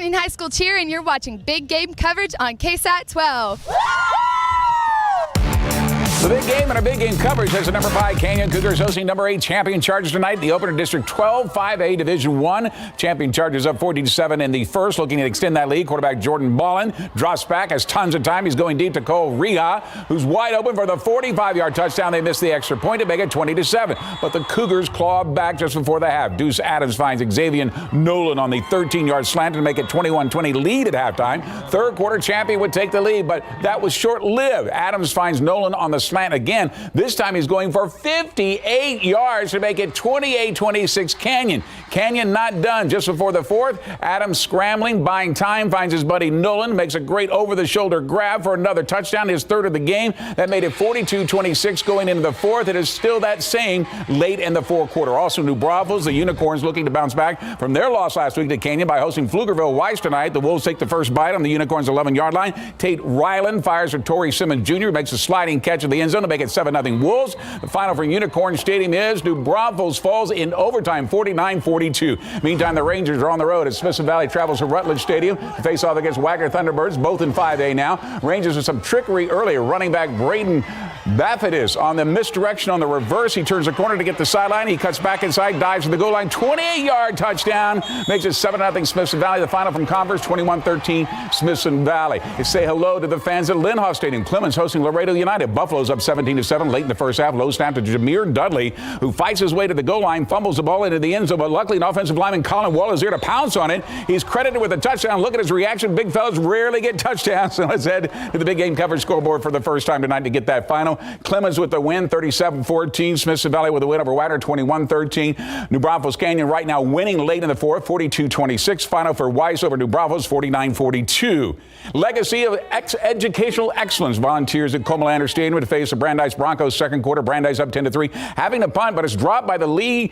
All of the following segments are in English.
afternoon, high school cheer, and you're watching big game coverage on KSAT 12. The big game and our big game coverage has the number 5 Canyon Cougars hosting number 8 Champion Chargers tonight. The opener District 12, 5A Division 1. Champion Chargers up 14-7 in the first, looking to extend that lead. Quarterback Jordan Ballin drops back, has tons of time. He's going deep to Cole Reha, who's wide open for the 45-yard touchdown. They miss the extra point to make it 20-7. But the Cougars claw back just before the half. Deuce Adams finds Xavier Nolan on the 13-yard slant to make it 21-20 lead at halftime. Third quarter, Champion would take the lead, but that was short-lived. Adams finds Nolan on the slant again. This time he's going for 58 yards to make it 28-26 Canyon. Canyon not done. Just before the fourth, Adams scrambling, buying time, finds his buddy Nolan, makes a great over-the-shoulder grab for another touchdown, his third of the game. That made it 42-26 going into the fourth. It is still that same late in the fourth quarter. Also, New Braunfels, the Unicorns looking to bounce back from their loss last week to Canyon by hosting Pflugerville Weiss tonight. The Wolves take the first bite on the Unicorns' 11-yard line. Tate Ryland fires for Torrey Simmons Jr., makes a sliding catch in the end zone to make it 7-0 Wolves. The final from Unicorn Stadium is New Braunfels falls in overtime, 49-42. Meantime, the Rangers are on the road as Smithson Valley travels to Rutledge Stadium to face off against Wagner Thunderbirds, both in 5A now. Rangers with some trickery earlier. Running back Braden Bafidis on the misdirection on the reverse. He turns the corner to get the sideline. He cuts back inside, dives to the goal line. 28-yard touchdown. Makes it 7-0 Smithson Valley. The final from Converse, 21-13 Smithson Valley. They say hello to the fans at Lindhoff Stadium. Clemens hosting Laredo United. Buffalo's up 17-7 late in the first half. Low snap to Jameer Dudley, who fights his way to the goal line, fumbles the ball into the end zone, but luckily an offensive lineman, Colin Wall, is there to pounce on it. He's credited with a touchdown. Look at his reaction. Big fellas rarely get touchdowns. So let's head to the big game coverage scoreboard for the first time tonight to get that final. Clemens with the win, 37-14. Smithson Valley with a win over Wagner, 21-13. New Braunfels Canyon right now winning late in the fourth, 42-26. Final for Weiss over New Braunfels, 49-42. Legacy of educational excellence. Volunteers at Comalander Stadium to face the Brandeis Broncos. Second quarter, Brandeis up 10-3. Having a punt, but it's dropped by the Lee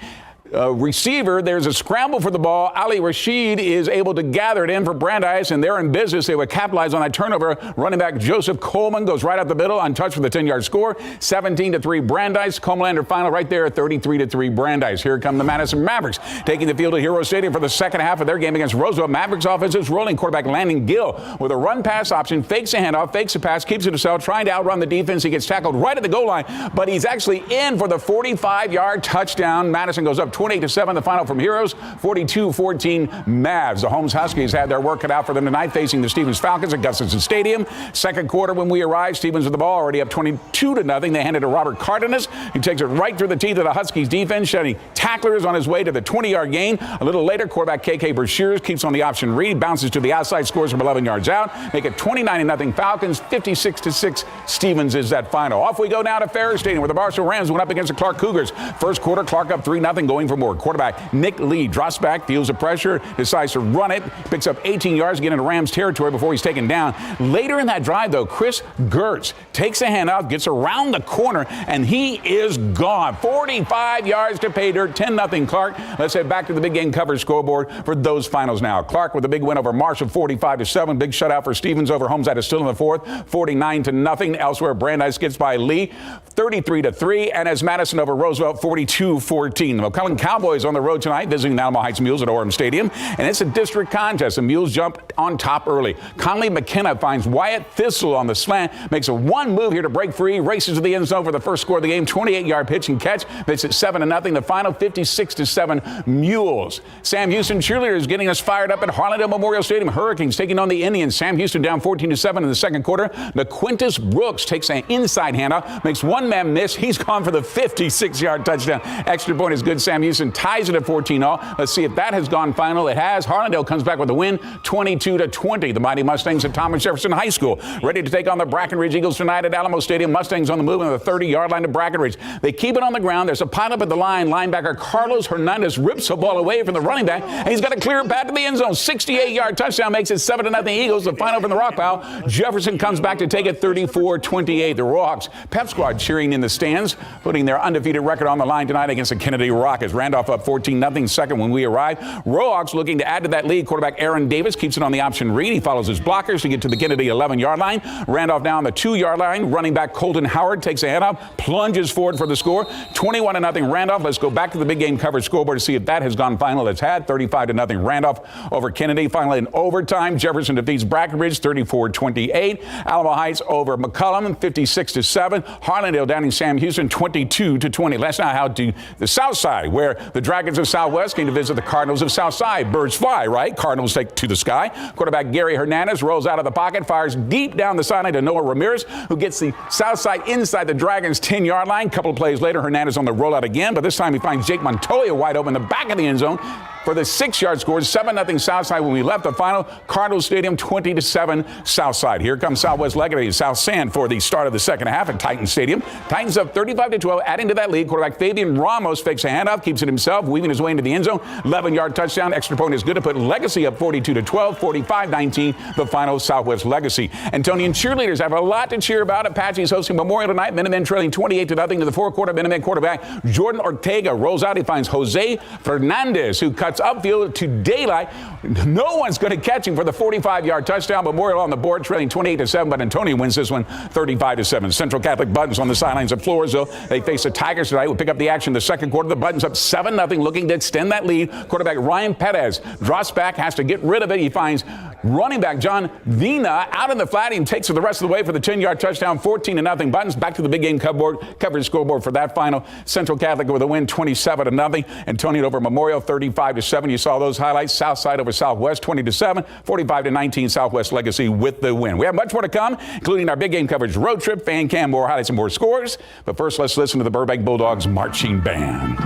receiver. There's a scramble for the ball. Ali Rashid is able to gather it in for Brandeis, and they're in business. They would capitalize on that turnover. Running back Joseph Coleman goes right up the middle, untouched for the 10-yard score. 17-3 Brandeis. Comalander final right there at 33-3 Brandeis. Here come the Madison Mavericks taking the field at Hero Stadium for the second half of their game against Roosevelt. Mavericks offense is rolling. Quarterback Landon Gill with a run-pass option, fakes a handoff, fakes a pass, keeps it himself, trying to outrun the defense. He gets tackled right at the goal line, but he's actually in for the 45-yard touchdown. Madison goes up 28-7, the final from Heroes, 42-14 Mavs. The Holmes Huskies had their work cut out for them tonight, facing the Stevens Falcons at Gustafson Stadium. Second quarter, when we arrived, Stevens with the ball, already up 22-0. They handed to Robert Cardenas, who takes it right through the teeth of the Huskies defense, shedding tacklers on his way to the 20-yard gain. A little later, quarterback KK Brashears keeps on the option read, bounces to the outside, scores from 11 yards out, make it 29-0 Falcons, 56-6 Stevens is that final. Off we go now to Ferris Stadium, where the Barstow Rams went up against the Clark Cougars. First quarter, Clark up 3-0, going for more. Quarterback Nick Lee drops back, feels the pressure, decides to run it, picks up 18 yards, getting into Rams territory before he's taken down. Later in that drive, though, Chris Gertz takes a handoff, gets around the corner, and he is gone. 45 yards to pay dirt, 10-0 Clark. Let's head back to the big game coverage scoreboard for those finals now. Clark with a big win over Marshall, 45-7. Big shutout for Stevens over Holmes. That is still in the fourth, 49-0. Elsewhere, Brandeis gets by Lee, 33-3. And as Madison over Roosevelt, 42-14. The McClellan Cowboys on the road tonight, visiting the Alamo Heights Mules at Orem Stadium. And it's a district contest. The Mules jump on top early. Conley McKenna finds Wyatt Thistle on the slant, makes a one move here to break free, races to the end zone for the first score of the game, 28-yard pitch and catch. Makes it 7-0. The final, 56-7 Mules. Sam Houston cheerleaders getting us fired up at Harlandale Memorial Stadium. Hurricanes taking on the Indians. Sam Houston down 14-7 in the second quarter. Quintus Brooks takes an inside handoff, makes one man miss. He's gone for the 56-yard touchdown. Extra point is good. Sam Houston ties it at 14-0. Let's see if that has gone final. It has. Harlandale comes back with a win, 22-20. The Mighty Mustangs at Thomas Jefferson High School ready to take on the Brackenridge Eagles tonight at Alamo Stadium. Mustangs on the move on the 30-yard line to Brackenridge. They keep it on the ground. There's a pileup at the line. Linebacker Carlos Hernandez rips the ball away from the running back, and he's got to clear it back to the end zone. 68-yard touchdown makes it 7-0 Eagles. The final from the rock pile. Jefferson comes back to take it 34-28. The Rohawks pep squad cheering in the stands, putting their undefeated record on the line tonight against the Kennedy Rockets. Randolph up 14-0 second when we arrive. Rohawks looking to add to that lead. Quarterback Aaron Davis keeps it on the option read. He follows his blockers to get to the Kennedy 11-yard line. Randolph now on the 2-yard line. Running back Colton Howard takes a handoff, plunges forward for the score. 21-0 Randolph. Let's go back to the big game coverage scoreboard to see if that has gone final. It's had 35-0 Randolph over Kennedy. Finally in overtime, Jefferson defeats Brackenridge 34-28. Alamo Heights over McCullum 56-7. Harlandale downing Sam Houston 22-20. Let's now head to the south side where the Dragons of Southwest came to visit the Cardinals of Southside. Birds fly, right? Cardinals take to the sky. Quarterback Gary Hernandez rolls out of the pocket, fires deep down the sideline to Noah Ramirez, who gets the south side inside the Dragons' 10-yard line. Couple of plays later, Hernandez on the rollout again, but this time he finds Jake Montoya wide open in the back of the end zone for the 6-yard score. 7-0 Southside when we left the final. Cardinals Stadium 20-7 Southside. Here comes Southwest Legacy South San for the start of the second half at Titan Stadium. Titans up 35-12, adding to that lead. Quarterback Fabian Ramos fakes a handoff, keeps it himself, weaving his way into the end zone. 11-yard touchdown. Extra point is good to put Legacy up 42-12, 45-19, the final Southwest Legacy. Antonian cheerleaders have a lot to cheer about. Apache's hosting Memorial tonight. Minutemen trailing 28-0 to the fourth quarter. Minutemen quarterback Jordan Ortega rolls out. He finds Jose Fernandez, who cuts upfield to daylight. No one's going to catch him for the 45-yard touchdown. Memorial on the board, trailing 28-7, but Antonio wins this one 35-7. Central Catholic Buttons on the sidelines of Floresville. They face the Tigers tonight. We'll pick up the action in the second quarter. The Buttons up 7-0, looking to extend that lead. Quarterback Ryan Perez drops back, has to get rid of it. He finds running back John Vina out in the flat. He takes it the rest of the way for the 10-yard touchdown. 14-0 Buttons. Back to the big game coverage scoreboard for that final. Central Catholic with a win 27-0. Antonio over Memorial 35-7. You saw those highlights. Southside over Southwest 20-7. 45-19 Southwest Legacy with the win. We have much more to come, including our big game coverage road trip, fan cam, more highlights and more scores. But first, let's listen to the Burbank Bulldogs marching band.